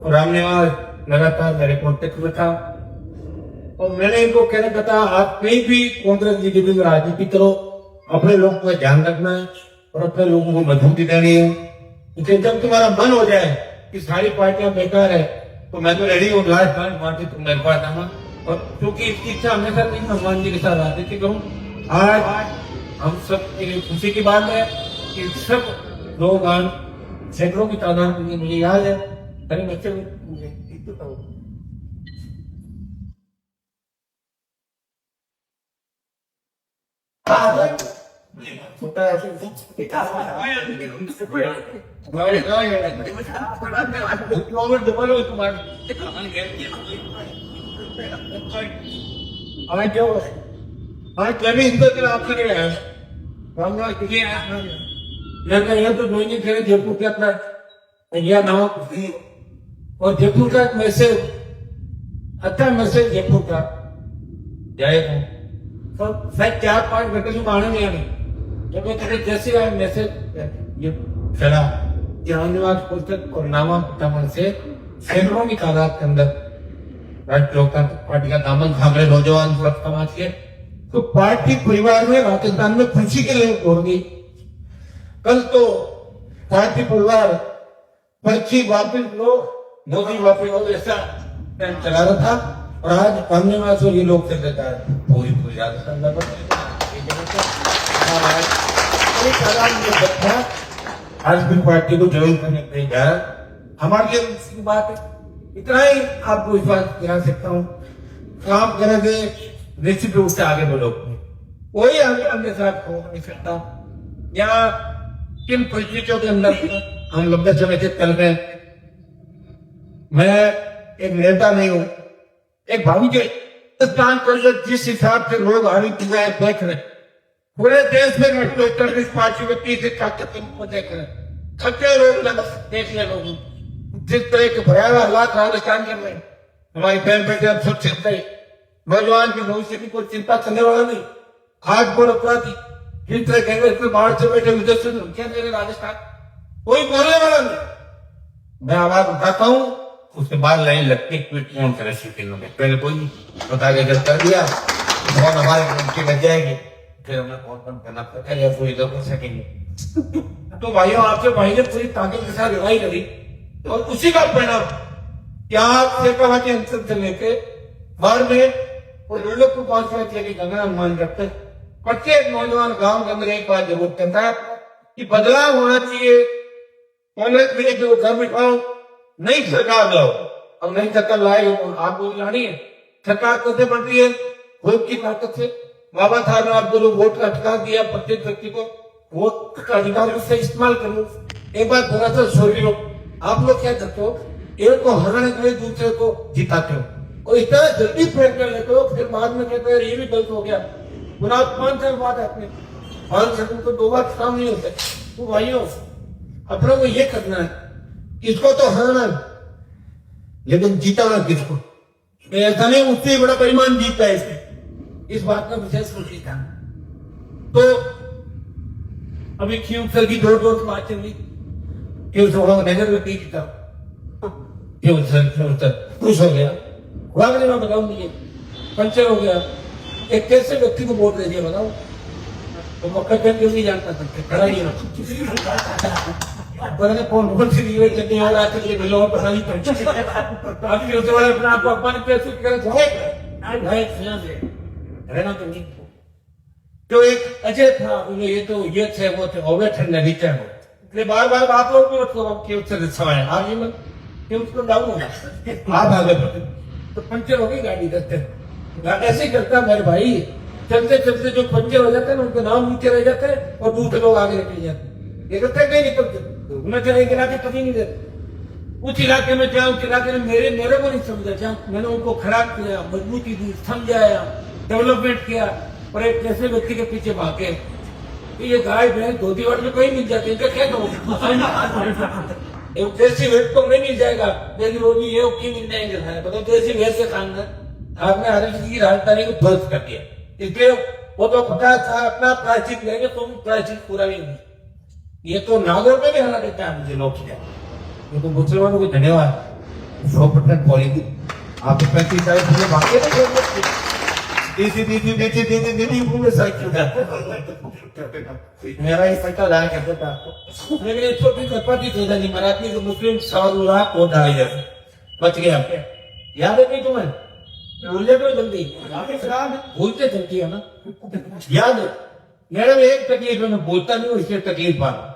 और रामनिवास लगातार मेरे कॉन्टेक्ट में था और मैंने इनको कहना का था, आप कहीं भी कांग्रेस बीजेपी में राजनीति करो, अपने लोगों का ध्यान रखना है और अपने लोगों को मजबूती देनी है। लेकिन जब तुम्हारा मन हो जाए कि सारी पार्टियां बेकार है तो मैं तो रेडी हूँ, लास्ट पार्टी तुम मेरे पास आना। और क्योंकि इसकी इच्छा हमेशा नहीं हनुमान जी के साथ राजनीति करूँ। आज हम सब के लिए खुशी की बात है कि सब लोग सैकड़ों की तादाद में मुझे याद है करीब बच्चे तो जोइनिंग करें जयपुर के अपना इंडिया नाम और जयपुर का एक मैसेज, अच्छा मैसेज जयपुर का जाएगा तो शायद 4-5 घंटे से आने नहीं आने जब मैं जैसे आए मैसेज ये चला रामनिवास पुस्तक और नामा पितामह से सैकड़ों की तादाद के अंदर राष्ट्रीय लोकतांत्रिक पार्टी का दामन थामे नौजवान समाज के तो पार्टी परिवार में राजस्थान में खुशी के लिए होगी। कल तो पार्टी परिवार पर्ची वापिस लो मोदी वापिस लो ऐसा चला रहा था और आज रामनिवास और ये लोग चल रहा है पूरी राजस्थान आज भी पार्टी को ज्वाइन करने के लिए जा रहा। हमारे लिए बात है इतना ही आपको विश्वास दिला सकता हूँ, काम करेंगे निश्चित रूप से आगे बढ़ो। कोई आगे अपने साथ हो नहीं सकता या किन परिस्थितियों के अंदर हम लंबे समय से चल रहे हैं। मैं एक नेता नहीं हूं, एक भावी के स्थान पर जिस हिसाब से लोग आगे देख रहे पूरे देश में कांग्रेस पार्टी में 30 ताकत को देख रहे थके लोग देखने लोग जिस तरह के भयावह हालात राजस्थान के में हमारी बहन बेटे अब सब चिंता ही नौजवान के भविष्य की कोई चिंता करने वाला नहीं। आज बोल अपराधी जिस तरह कहेंगे इसमें बाहर से बैठे विदेश से क्या दे रहे राजस्थान कोई बोलने वाला नहीं। मैं आवाज उठाता हूँ उसके बाद लाइन लगती कौन करे शूटिंग में पहले कोई बता के कर दिया बहुत हमारे उनकी लग जाएगी फिर हमें बहुत कम करना पड़ता है पूरी कर सकेंगे। तो भाइयों आपके भाई ने पूरी ताकत के साथ लड़ाई लड़ी और उसी का परिणाम क्या आपसे कहा कि अंतर से लेके बाहर में और लोगों को 5 मिनट लेके गंगा अनुमान रखते प्रत्येक नौजवान गांव के अंदर एक बात जरूर कहता है कि बदलाव होना चाहिए। कांग्रेस में जो घर बिठाओ नई सरकार लाओ और नई सरकार लाए आपको लानी है। सरकार कैसे बनती है वोट की ताकत से। बाबा साहब ने आपको जो वोट का अधिकार दिया प्रत्येक व्यक्ति को वोट का अधिकार से इस्तेमाल करो। एक बार थोड़ा सा सोच लो आप लोग क्या करते हो एक को हराने के लिए दूसरे को जिताते हो और इतना जल्दी फैसला लेते हो फिर बाद में कहते हैं ये भी गलत हो गया। चुनाव 5 साल बाद अपने 5 साल तो 2 बार काम नहीं होते। तो भाइयों अपने को ये करना है इसको तो हराना लेकिन जीताना किसको ऐसा नहीं उससे बड़ा परिमाण जीतता है इसमें इस बात का विशेष खुशी था। तो अभी क्यों सर की जोर बात चल रही क्यों नजर में की क्यों सर खुश हो गया वाकई मैं बताऊं मुझे पंचर हो गया एक कैसे व्यक्ति को वोट दे दिया बताओ तो मक्का पेन क्यों नहीं जानता था खड़ा ही ना कौन सी रिवेट करने और आकर के लोगों को पता नहीं पड़ता आपकी उसके बाद अपने आप को अपमान पैसे करें रहना तो नहीं तो एक अजय था ये तो ये थे वो थे ओवे थे नदी थे इसलिए बार बार आप लोग भी उससे सवाए आप ये मत कि उसको डाउन होगा आप आगे बढ़े तो पंचर हो गई गाड़ी रखते ऐसे ही करता मेरे भाई चलते चलते जो पंचर हो जाते हैं उनके नाम नीचे रह जाते हैं और दूसरे लोग आगे निकल जाते ये करते नहीं निकलते मैं चले इलाके कभी नहीं देते उस इलाके में जाऊँ उस इलाके में मेरे को नहीं समझा जाऊँ मैंने उनको खराब किया मजबूती दी समझाया डेवलपमेंट किया और एक ऐसे व्यक्ति के पीछे भागे ये गाय भैंस धोती वाट में कहीं मिल जाती है इनका क्या करो देसी भैंस को नहीं मिल जाएगा देसी रोगी ये की मिल जाएंगे बताओ देसी भैंस के सामने आपने हर चीज की राजधानी को ध्वस्त कर दिया इसलिए वो तो पता था अपना प्रायश्चित लेंगे तो प्रायश्चित पूरा नहीं होगी ये तो नागौर में भी हरा देता है मुझे लोग तो मुसलमानों को धन्यवाद 100% पॉलिटिक। आप 35 भागे पूरे साइकिल मेरा ही पैसा लाया करता था। लेकिन एक छोटी चपाती थी नहीं मराठी तो मुस्लिम 100 लाख वोट डाले जाते बच गया। याद है नहीं तुम्हें? भूलते तो जल्दी, भूलते जल्दी है ना। याद है मेरे में एक तकलीफ है, मैं बोलता नहीं हूँ इसलिए तकलीफ पा रहा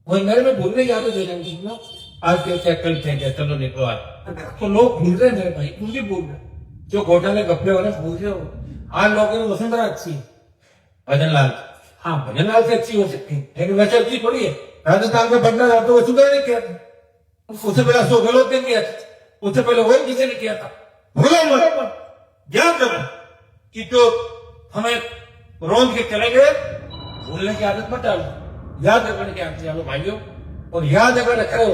वही मेरे में भूलने याद हो जाएंगे ना। आज कैसे कल थे चलो निकलो आज तो लोग भूल रहे मेरे भाई, तुम भी भूल रहे जो घोटाले गप्पे वाले भूल रहे हो। आज लोगों में वसुंधरा अच्छी भजन लाल, हाँ भजन लाल से अच्छी हो सकती है लेकिन वैसे अच्छी थोड़ी है। राजस्थान में बनना था तो वसुंधरा ने किया था, उससे पहले अशोक गहलोत ने किया था, उससे पहले वही किसी ने किया था। भूलो मत, याद करो कि जो हमें रोज के चले गए भूलने की आदत मत डालो, याद रखने की आदत डालो भाइयों। और याद अगर रखे हो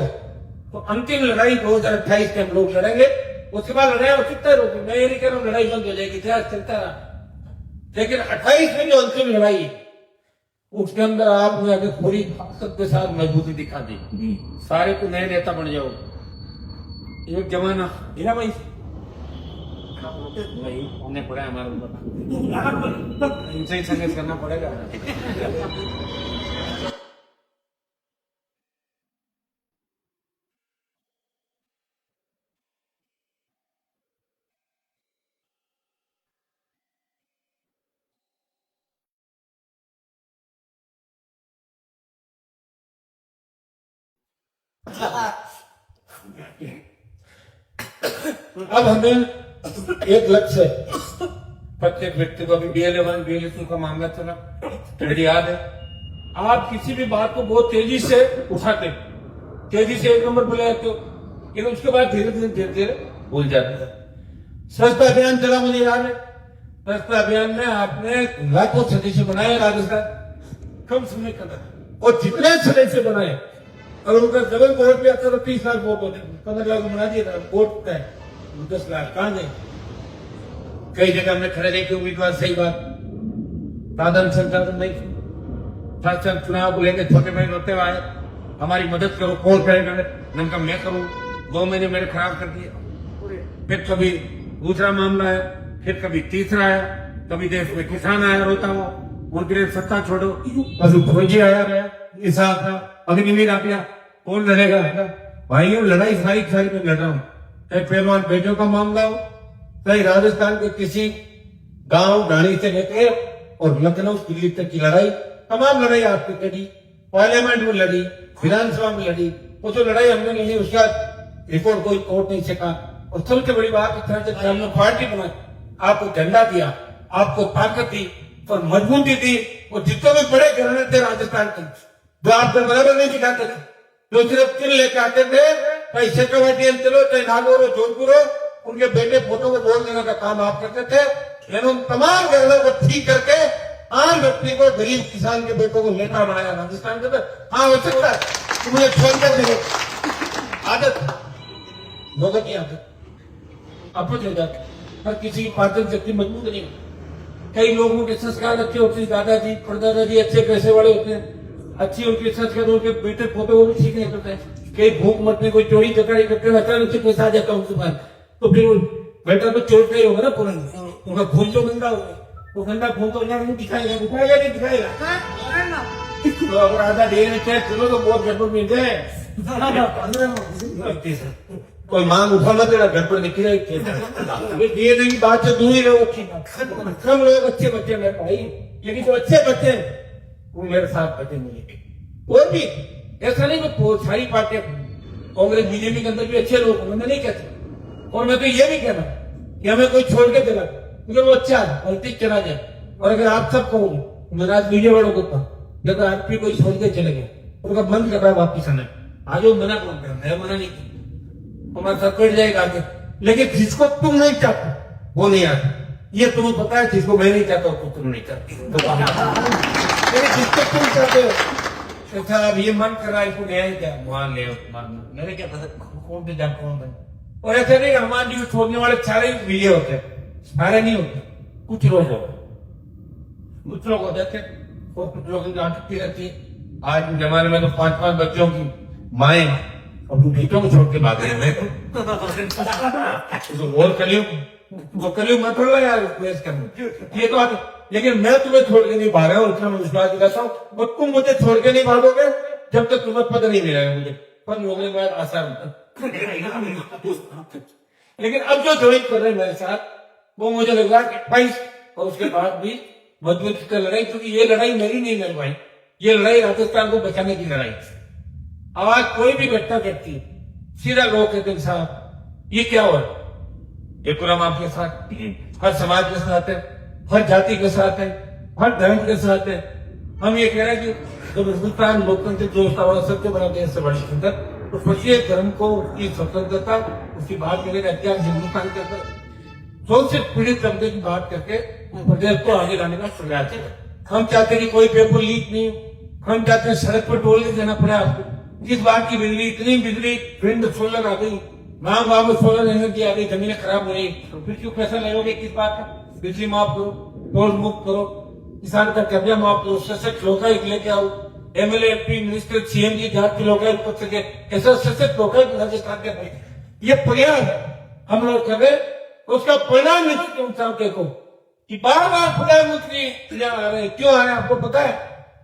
तो अंतिम लड़ाई 2028 के हम लोग लड़ेंगे, उसके बाद लड़ाई हो सकता है रोकी। मैं ये नहीं कह रहा हूँ लड़ाई बंद हो जाएगी, इतिहास चलता रहा, लेकिन 28 में जो अंतिम लड़ाई है उसके अंदर आपने अगर पूरी ताकत के साथ मजबूती दिखा दी, सारे को नए नेता बन जाओ। एक जमाना हिरा भाई होने पड़ा हमारे ऊपर, इनसे ही संघर्ष करना पड़ेगा। अब हमें एक लक्ष्य है, प्रत्येक व्यक्ति को अभी BLA1 BLA2 का मामला चला, मेरी याद है आप किसी भी बात को बहुत तेजी से उठाते, तेजी से एक नंबर बुलाए तो, लेकिन उसके बाद धीरे धीरे भूल जाते हैं। स्वच्छता अभियान चला, मुझे याद है स्वच्छता अभियान में आपने लाखों सदस्य बनाए राजस्थान, कम समय का और जितने सदस्य बनाए और उनका डबल वोट भी आता तो 30 लाख वोट होते, 15 लाख बना दिया था वोट तय 10 लाख कहां गए। कई जगह हमने खड़े रहे उम्मीदवार, सही बात साधन संसाधन नहीं, शासन चुनाव को लेकर छोटे बहन होते हुए आए हमारी मदद करो, कौन करेगा, मैंने कहा मैं करूं, 2 महीने मेरे खराब कर दिए। फिर कभी दूसरा मामला है, फिर कभी तीसरा है, कभी देश में किसान आया रोता हुआ उनके लिए सत्ता छोड़ो, कभी फौजी आया गया हिसाब था, अग्निवीर आ गया, कौन लड़ेगा भाइयों। लड़ाई सारी में लड़ रहा हूं, चाहे पहलवान बेटियों का मामला हो, चाहे राजस्थान के किसी गांव ढाणी से लेकर और लखनऊ दिल्ली तक की लड़ाई, तमाम लड़ाई आपकी लड़ी, पार्लियामेंट में लड़ी, विधानसभा में लड़ी। वो जो लड़ाई हमने लड़ी उसका रिपोर्ट कोई कोर्ट नहीं सका। और सबसे बड़ी बात हमने पार्टी बनाई, आपको झंडा दिया, आपको ताकत दी और मजबूती दी। और जितने भी बड़े घराने थे राजस्थान के जो आप बराबर नहीं दिखाते थे, जो सिर्फ चिन्ह लेके आते थे, चाहे शेखावाटी चलो चाहे नागौर हो जोधपुर हो, उनके बेटे फोटो को बोल देने का काम आप करते थे। लेकिन उन तमाम घरों को ठीक करके आम व्यक्ति को, गरीब किसान के बेटों को नेता बनाया राजस्थान के अंदर। हाँ हो सकता है कि मुझे छोड़ कर दे आदत, लोगों की आदत अपच हो जाती, हर किसी की पाचन शक्ति मजबूत नहीं होती। कई लोगों के संस्कार अच्छे होते हैं, दादाजी परदादाजी अच्छे पैसे वाले होते हैं, अच्छी उनके संस्कार, उनके बेटे पोते वो भी ठीक नहीं करते हैं। कई भूख मरने कोई चोरी चकारी करते हैं, अचानक से पैसा आ जाता है उनके पास, तो फिर बेटा तो चोर नहीं होगा ना पुराना, उनका खून तो गंदा होगा, वो गंदा खून तो नहीं दिखाएगा, दिखाएगा नहीं दिखाएगा। तो अगर आधा डेढ़ चलो तो बहुत गड़बड़ मिल जाए, कोई मांग उठाना तेरा गड़बड़ दिख रहा है, ये नहीं बात से दूर ही रहो। सब लोग अच्छे बच्चे मेरे भाई, लेकिन जो अच्छे बच्चे वो मेरे साथ बच्चे नहीं। और भी ऐसा नहीं कि सारी पार्टियां, कांग्रेस बीजेपी के अंदर भी अच्छे लोग, मैं नहीं कहता। और मैं तो ये भी कहना कि हमें कोई छोड़ के देगा, क्योंकि वो अच्छा है पॉलिटिक्स चला जाए। और अगर आप सब कहोगे, मैं आज मीडिया वालों को कहता, अगर आप भी कोई छोड़ के चले गए, उनका मन कर रहा है वापिस आने, आज वो मना कौन कर, मैं मना नहीं किया, हमारा सब कट जाएगा आगे। लेकिन जिसको तुम नहीं चाहते वो नहीं आता, ये तुम्हें पता है। जिसको मैं नहीं चाहता तो तुम नहीं चाहते, जिसको तुम चाहते हो अब ये मन कर रहा है, इसको न्याय क्या मान ले, मैंने क्या पता कौन से जा कौन बने। और ऐसे नहीं हमारे न्यूज छोड़ने वाले सारे विजय होते हैं, सारे नहीं होते, कुछ लोग होते, कुछ लोग हो जाते और कुछ लोगों की आंटी रहती है। आज के जमाने में तो 5-5 बच्चों की माएं अब तुम बेटों को छोड़ के भाग रहे हैं तो और करियो वो करियो मत बोलो यार रिक्वेस्ट करना ये तो आप लेकिन मैं तुम्हें छोड़ के नहीं भाग रहा हूँ उतना मैं विश्वास दिलाता हूँ और तुम मुझे छोड़ के नहीं भागोगे जब तक तुम्हें पद नहीं मिलेगा मुझे पद होने के बाद आसान लेकिन अब जो ज्वाइन कर रहे हैं मेरे साथ वो मुझे लग रहा है 28 और उसके बाद भी मजबूत कर लड़ाई क्योंकि ये लड़ाई मेरी नहीं लड़ भाई ये लड़ाई राजस्थान को बचाने की लड़ाई आवाज कोई भी घटना घटती सीधा लोग कहते हैं साहब ये क्या हुआ ये कुराम आपके साथ हर समाज के साथ है हर जाति के साथ है हर धर्म के साथ है हम ये कह रहे हैं कि जब हिंदुस्तान लोकतंत्र जो सबसे बड़ा देश से बड़ी सुंदर तो प्रत्येक धर्म को उसकी स्वतंत्रता उसकी बात करेगा इतिहास हिंदुस्तान के अंदर सबसे पीड़ित तबके की बात करके प्रदेश को आगे लाने का प्रयास है हम चाहते हैं कि कोई पेपर लीक नहीं हो हम चाहते हैं सड़क पर टोल के देना पड़े आपको जिस बात की बिजली इतनी बिजली विंड सोलर आ गई गाँव में सोलर एनर्जी आ गई जमीनें खराब हो रही तो फिर क्यों पैसा लगोगे किस बात का बिजली माफ करो टोल मुक्त करो किसान का कर्जा माफ करो सशक्त लोकायुक्त लेके आओ एमएलए एमपी मिनिस्टर सीएम की जांच के लोकायुक्त पद सके ऐसा सशक्त लोकायुक्त राजस्थान के ये प्रयास हम लोग कर रहे उसका परिणाम निश्चित इंसान देखो कि बार बार प्रधानमंत्री आ रहे हैं क्यों आ रहे हैं आपको पता है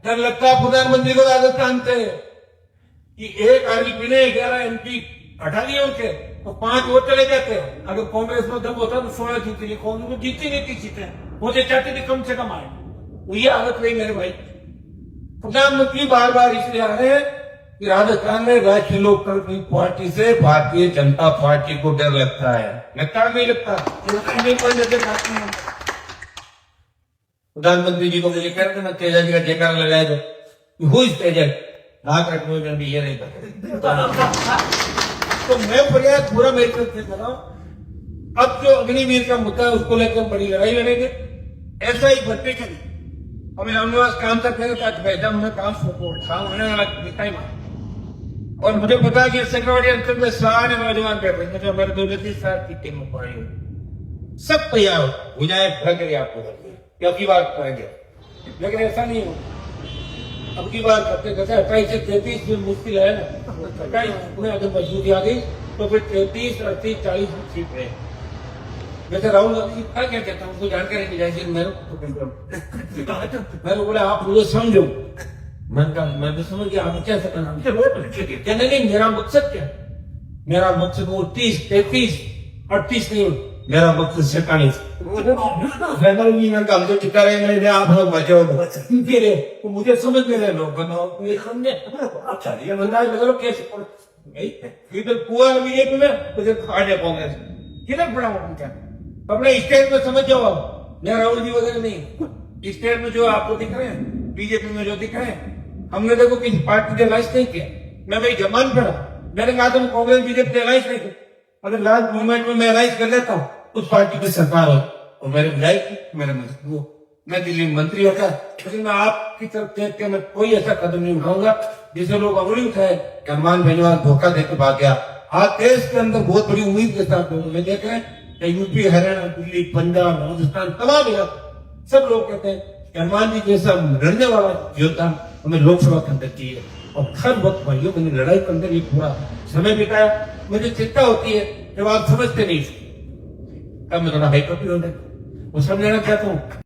डर लगता है प्रधानमंत्री को राजस्थान से कि एक आरबीपी ने 11 एमपी हटा दिए उनके तो 5 वोट चले जाते हैं अगर कांग्रेस में दम होता तो 16 जीती नहीं कांग्रेस को जीती नहीं थी सीटें वो चाहते थे कम से कम आए वो ये हालत रही मेरे भाई प्रधानमंत्री बार बार इसलिए आ रहे हैं कि राजस्थान में राष्ट्रीय लोकतांत्रिक पार्टी से भारतीय जनता पार्टी को डर लगता है लगता नहीं लगता प्रधानमंत्री जी को मुझे कह देना तेजा जी का जयकार लगाए दो हु इज तेजा भी ये नहीं करता तो मैं प्रयास पूरा मेरी तरफ से कर रहा हूं अब जो अग्निवीर का मुद्दा है उसको लेकर बड़ी लड़ाई लड़ेंगे ऐसा ही भर्ती करें हमें रामनिवास काम तक पैदा हमने काम होने वाला टाइम और मुझे पता है कि सेक्रेटरी अंचल में सारे नौजवान बैठे हैं जो हमारे 2-3 साल की टीम में पढ़े हुए सब तैयार हो जाए भर करिए आपको क्योंकि बात करेंगे लेकिन ऐसा नहीं हो अब की बात करते करते 28 से 33 में मुश्किल है ना 28 में अगर मजबूती आ गई तो फिर 33, 38, 40 सीट रहे वैसे राहुल गांधी क्या क्या कहता हूँ उसको जानकारी दी जाएगी मेरे को बोला आप मुझे समझो मैं भी समझ गया आप कैसे करना नहीं मेरा मकसद क्या मेरा मकसद वो 30, 33, 38 नहीं मेरा मकसद 47 काम तो टिका रहे आप लोग बचो मुझे समझ में रहे लोग अच्छा ये बंदा मतलब कैसे इधर कुआ बीजेपी में मुझे खाने कांग्रेस किधर पड़ा क्या अपने स्टेट में समझ जाओ आप मैं राहुल जी वगैरह नहीं स्टेट में जो आपको दिख रहे हैं बीजेपी में जो दिख रहे हैं हमने देखो किसी पार्टी ने अलायंस नहीं किया मैं भाई जमान पड़ा मैंने कहा तुम कांग्रेस बीजेपी अलायंस नहीं किया अगर लास्ट मूवमेंट में मैं अलायंस कर लेता हूँ उस पार्टी की सरकार हो और मेरे विधायक मेरे मैं दिल्ली मंत्री होता लेकिन मैं आपकी तरफ देख के मैं कोई ऐसा कदम नहीं उठाऊंगा जिसे लोग अंगुली उठाए हनुमान बेनीवाल धोखा देकर भाग गया आज देश के अंदर बहुत बड़ी उम्मीद के साथ लोग मैं देख रहे हैं यूपी हरियाणा दिल्ली पंजाब राजस्थान तमाम सब लोग कहते हैं हनुमान जी जैसा लड़ने वाला योद्धा हमें लोकसभा के अंदर चाहिए और हर वक्त भाइयों मैंने लड़ाई के अंदर ये पूरा समय बिताया मुझे चिंता होती है जब आप समझते नहीं तब मैं थोड़ा हाइपर वो समझना चाहता हूँ